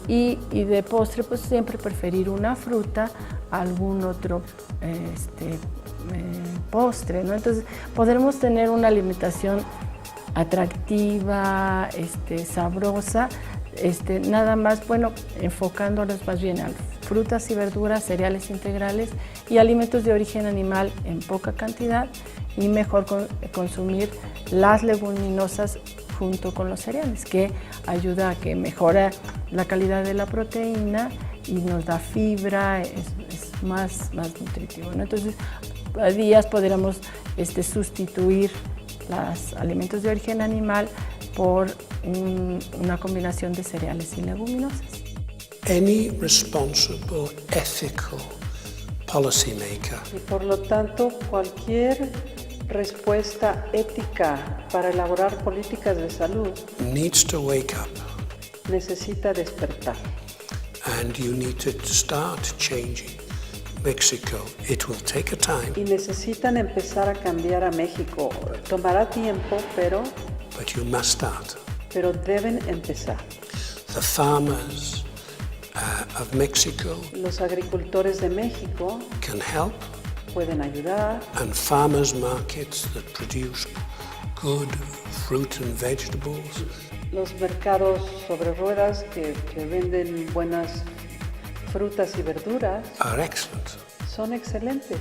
Y de postre pues siempre preferir una fruta a algún otro postre, ¿no? Entonces podremos tener una alimentación atractiva, sabrosa, nada más, bueno, enfocándonos más bien a frutas y verduras, cereales integrales y alimentos de origen animal en poca cantidad y mejor consumir las leguminosas junto con los cereales, que ayuda a que mejora la calidad de la proteína y nos da fibra, es más nutritivo, ¿no? Entonces, a días podremos sustituir los alimentos de origen animal por una combinación de cereales y leguminosas. Any responsible, ethical policymaker. Y por lo tanto, cualquier respuesta ética para elaborar políticas de salud needs to wake up. Necesita despertar. And you need to start changing Mexico, it will take a time, Y necesitan empezar a cambiar a México. Tomará tiempo, but you must start. pero deben empezar. The farmers of Mexico Los agricultores de México can help, pueden ayudar, and farmers markets that produce good fruit and vegetables los mercados sobre ruedas que venden buenas frutas y verduras are excellent. son excelentes,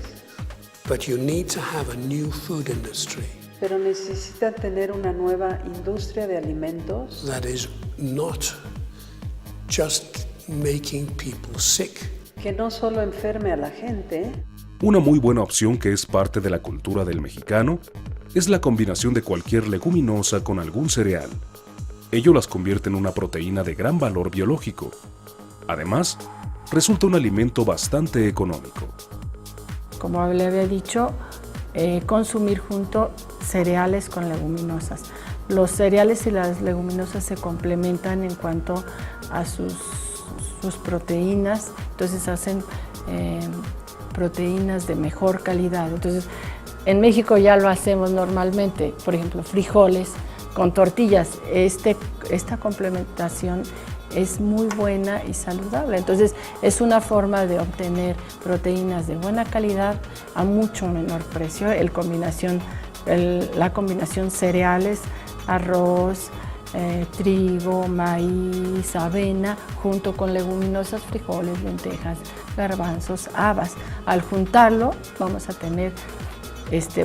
But you need to have a new food industry pero necesitan tener una nueva industria de alimentos that is not just making people sick, que no solo enferme a la gente. Una muy buena opción que es parte de la cultura del mexicano es la combinación de cualquier leguminosa con algún cereal. Ello las convierte en una proteína de gran valor biológico. Además, resulta un alimento bastante económico. Como le había dicho, consumir junto cereales con leguminosas. Los cereales y las leguminosas se complementan en cuanto a sus proteínas, entonces hacen proteínas de mejor calidad. Entonces, en México ya lo hacemos normalmente, por ejemplo, frijoles con tortillas. Esta complementación es muy buena y saludable. Entonces, es una forma de obtener proteínas de buena calidad a mucho menor precio. La combinación cereales, arroz, trigo, maíz, avena, junto con leguminosas, frijoles, lentejas, garbanzos, habas. Al juntarlo, vamos a tener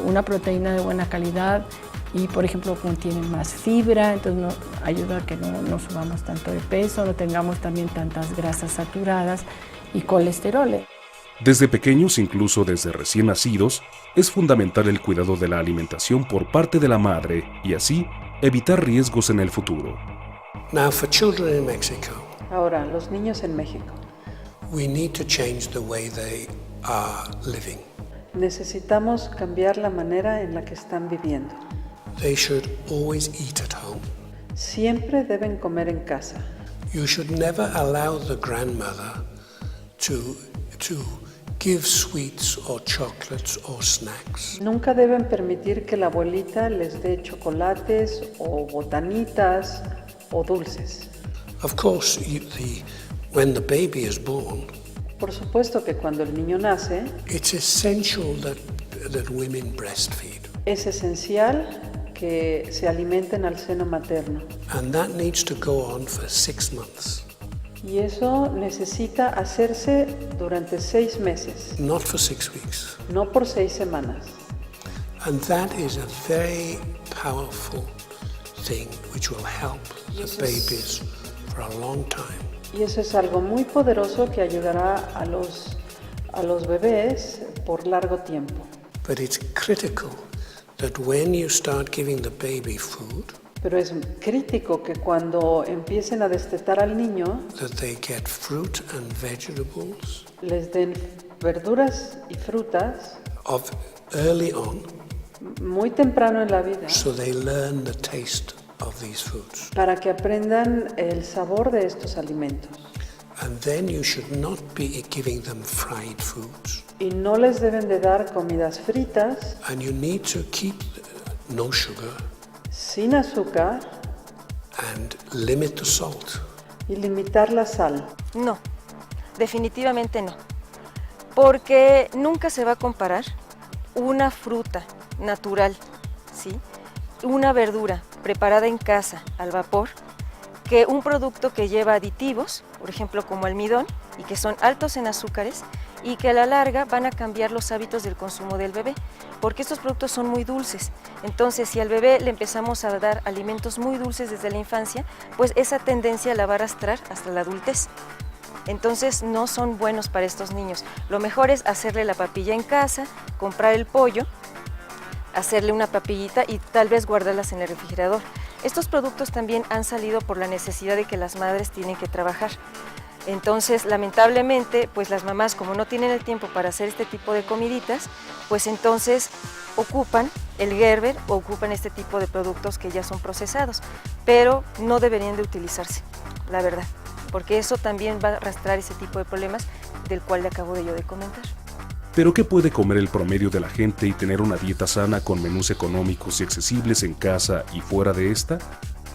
una proteína de buena calidad y, por ejemplo, contiene más fibra, entonces ayuda a que no subamos tanto de peso, no tengamos también tantas grasas saturadas y colesterol. Desde pequeños, incluso desde recién nacidos, es fundamental el cuidado de la alimentación por parte de la madre y así evitar riesgos en el futuro. Now, for children in Mexico, Ahora, los niños en México. we need to change the way they are living. Necesitamos cambiar la manera en la que están viviendo. They should always eat at home. Siempre deben comer en casa. You should never allow the grandmother to give sweets or chocolates or snacks. Nunca deben permitir que la abuelita les dé chocolates o botanitas o dulces. Of course, when the baby is born, Por supuesto que cuando el niño nace, it's essential that women breastfeed. es esencial que se alimenten al seno materno. And that needs to go on for 6 months, Y eso necesita hacerse durante 6 meses, not for 6 weeks. no por 6 semanas. And that is a very powerful thing which will help the babies for a long time. Y eso es algo muy poderoso que ayudará a los bebés por largo tiempo. But it's critical that when you start giving the baby food, Pero es crítico que cuando empiecen a destetar al niño, that they get fruit and vegetables les den verduras y frutas of early on, muy temprano en la vida, so they learn the taste of these foods. para que aprendan el sabor de estos alimentos. And then you should not be giving them fried foods. Y no les deben de dar comidas fritas, And you need to keep no sugar sin azúcar, and limit the salt. y limitar la sal. No, definitivamente no. Porque nunca se va a comparar una fruta natural, ¿sí? Una verdura preparada en casa al vapor, que un producto que lleva aditivos, por ejemplo como almidón, y que son altos en azúcares, y que a la larga van a cambiar los hábitos del consumo del bebé, porque estos productos son muy dulces. Entonces, si al bebé le empezamos a dar alimentos muy dulces desde la infancia, pues esa tendencia la va a arrastrar hasta la adultez. Entonces, no son buenos para estos niños. Lo mejor es hacerle la papilla en casa, comprar el pollo, hacerle una papillita y tal vez guardarlas en el refrigerador. Estos productos también han salido por la necesidad de que las madres tienen que trabajar. Entonces, lamentablemente, pues las mamás, como no tienen el tiempo para hacer este tipo de comiditas, pues entonces ocupan el Gerber o ocupan este tipo de productos que ya son procesados, pero no deberían de utilizarse, la verdad, porque eso también va a arrastrar ese tipo de problemas del cual le acabo de comentar. Pero ¿qué puede comer el promedio de la gente y tener una dieta sana con menús económicos y accesibles en casa y fuera de esta?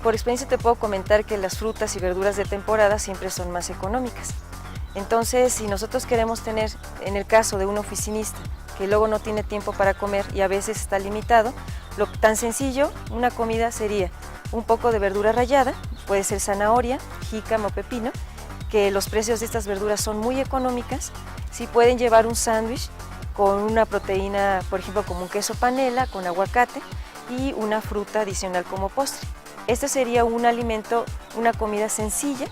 Por experiencia te puedo comentar que las frutas y verduras de temporada siempre son más económicas. Entonces, si nosotros queremos tener, en el caso de un oficinista, que luego no tiene tiempo para comer y a veces está limitado, lo tan sencillo, una comida sería un poco de verdura rallada, puede ser zanahoria, jícama o pepino, que los precios de estas verduras son muy económicas. Sí pueden llevar un sándwich con una proteína, por ejemplo, como un queso panela con aguacate y una fruta adicional como postre. Este sería un alimento, una comida sencilla,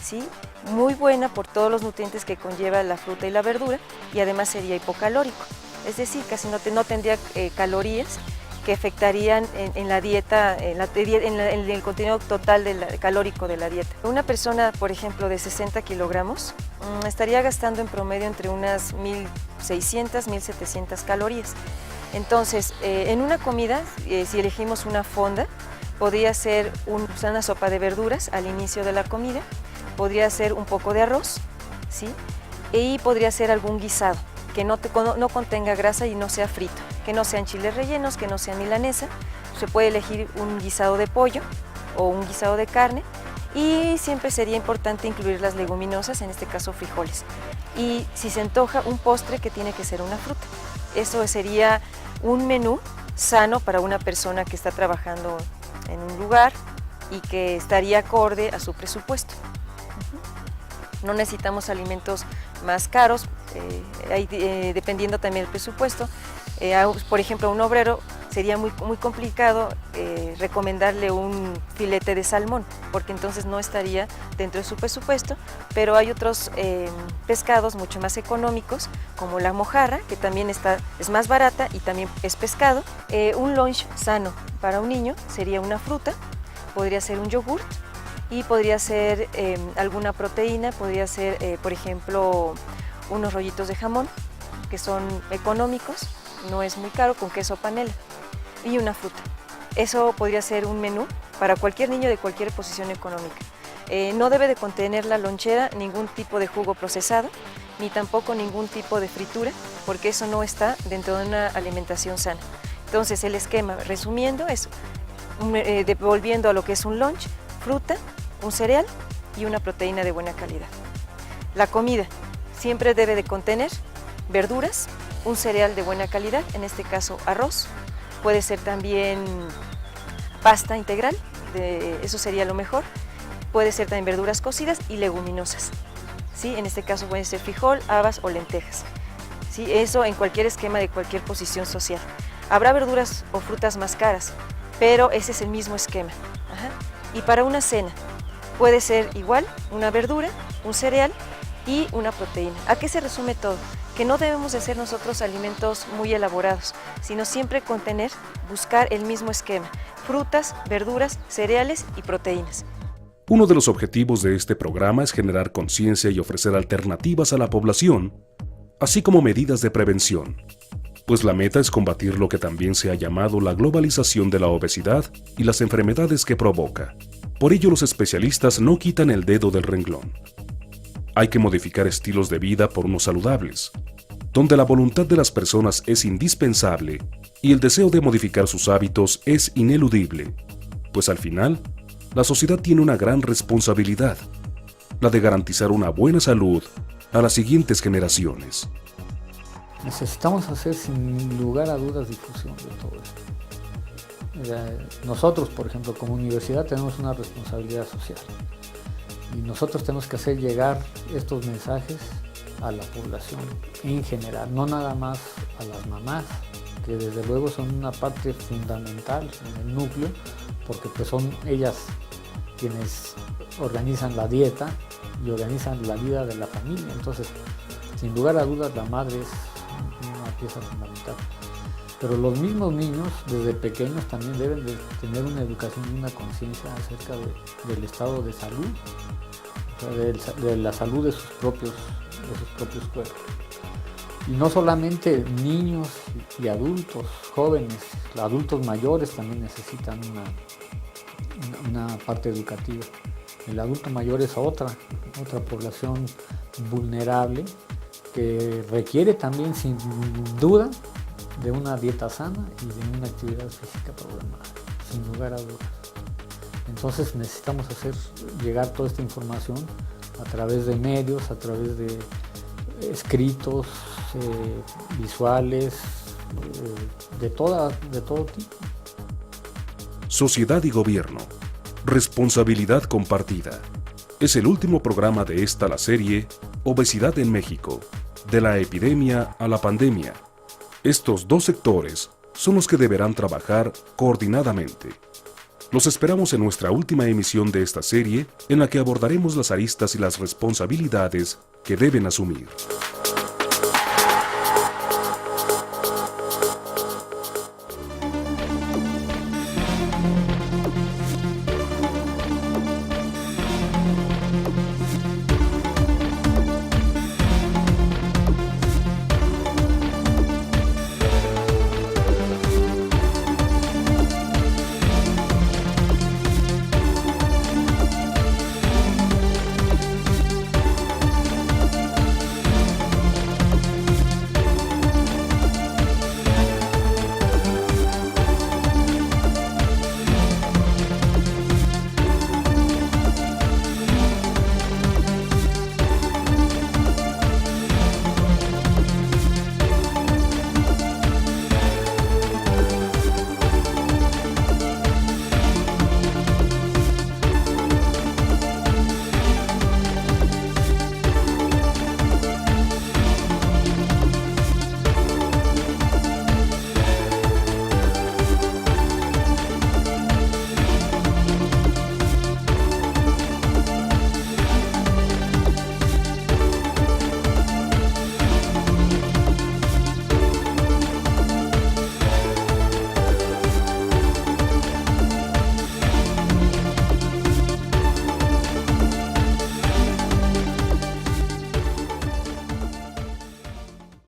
¿sí? Muy buena por todos los nutrientes que conlleva la fruta y la verdura, y además sería hipocalórico, es decir, casi no tendría calorías que afectarían en la dieta, en el contenido total calórico de la dieta. Una persona, por ejemplo, de 60 kilogramos estaría gastando en promedio entre unas 1.600, 1.700 calorías. Entonces, en una comida, si elegimos una fonda, podría ser una sopa de verduras al inicio de la comida, podría ser un poco de arroz, ¿sí? Y podría ser algún guisado que no contenga grasa y no sea frito, que no sean chiles rellenos, que no sea milanesa. Se puede elegir un guisado de pollo o un guisado de carne, y siempre sería importante incluir las leguminosas, en este caso frijoles. Y si se antoja, un postre que tiene que ser una fruta. Eso sería un menú sano para una persona que está trabajando en un lugar y que estaría acorde a su presupuesto. No necesitamos alimentos más caros, dependiendo también del presupuesto. Por ejemplo, a un obrero sería muy complicado recomendarle un filete de salmón, porque entonces no estaría dentro de su presupuesto, pero hay otros pescados mucho más económicos, como la mojarra, que también es más barata y también es pescado. Un lunch sano para un niño sería una fruta, podría ser un yogurt, y podría ser alguna proteína, podría ser, por ejemplo, unos rollitos de jamón, que son económicos, no es muy caro, con queso panela, y una fruta. Eso podría ser un menú para cualquier niño de cualquier posición económica. No debe de contener la lonchera ningún tipo de jugo procesado, ni tampoco ningún tipo de fritura, porque eso no está dentro de una alimentación sana. Entonces, el esquema, resumiendo, es volviendo a lo que es un lunch: fruta, un cereal y una proteína de buena calidad. La comida siempre debe de contener verduras, un cereal de buena calidad, en este caso arroz, puede ser también pasta integral, eso sería lo mejor, puede ser también verduras cocidas y leguminosas, ¿sí? En este caso puede ser frijol, habas o lentejas, ¿sí? Eso en cualquier esquema de cualquier posición social. Habrá verduras o frutas más caras, pero ese es el mismo esquema. Ajá. Y para una cena puede ser igual una verdura, un cereal y una proteína. ¿A qué se resume todo? Que no debemos de hacer nosotros alimentos muy elaborados, sino siempre buscar el mismo esquema: frutas, verduras, cereales y proteínas. Uno de los objetivos de este programa es generar conciencia y ofrecer alternativas a la población, así como medidas de prevención, pues la meta es combatir lo que también se ha llamado la globalización de la obesidad y las enfermedades que provoca. Por ello, los especialistas no quitan el dedo del renglón. Hay que modificar estilos de vida por unos saludables, donde la voluntad de las personas es indispensable y el deseo de modificar sus hábitos es ineludible, pues al final, la sociedad tiene una gran responsabilidad, la de garantizar una buena salud a las siguientes generaciones. Necesitamos hacer sin lugar a dudas difusión de todo esto. Nosotros, por ejemplo, como universidad tenemos una responsabilidad social y nosotros tenemos que hacer llegar estos mensajes a la población en general, no nada más a las mamás, que desde luego son una parte fundamental en el núcleo, porque pues son ellas quienes organizan la dieta y organizan la vida de la familia. Entonces, sin lugar a dudas, la madre es una pieza fundamental. Pero los mismos niños, desde pequeños, también deben de tener una educación y una conciencia acerca del estado de salud, o sea, de la salud de sus propios cuerpos. Y no solamente niños y adultos, jóvenes, adultos mayores también necesitan una parte educativa. El adulto mayor es otra población vulnerable que requiere también sin duda de una dieta sana y de una actividad física programada, sin lugar a dudas. Entonces necesitamos hacer llegar toda esta información a través de medios, a través de escritos, visuales, de todo tipo. Sociedad y gobierno. Responsabilidad compartida. Es el último programa de la serie Obesidad en México, de la epidemia a la pandemia. Estos dos sectores son los que deberán trabajar coordinadamente. Los esperamos en nuestra última emisión de esta serie, en la que abordaremos las aristas y las responsabilidades que deben asumir.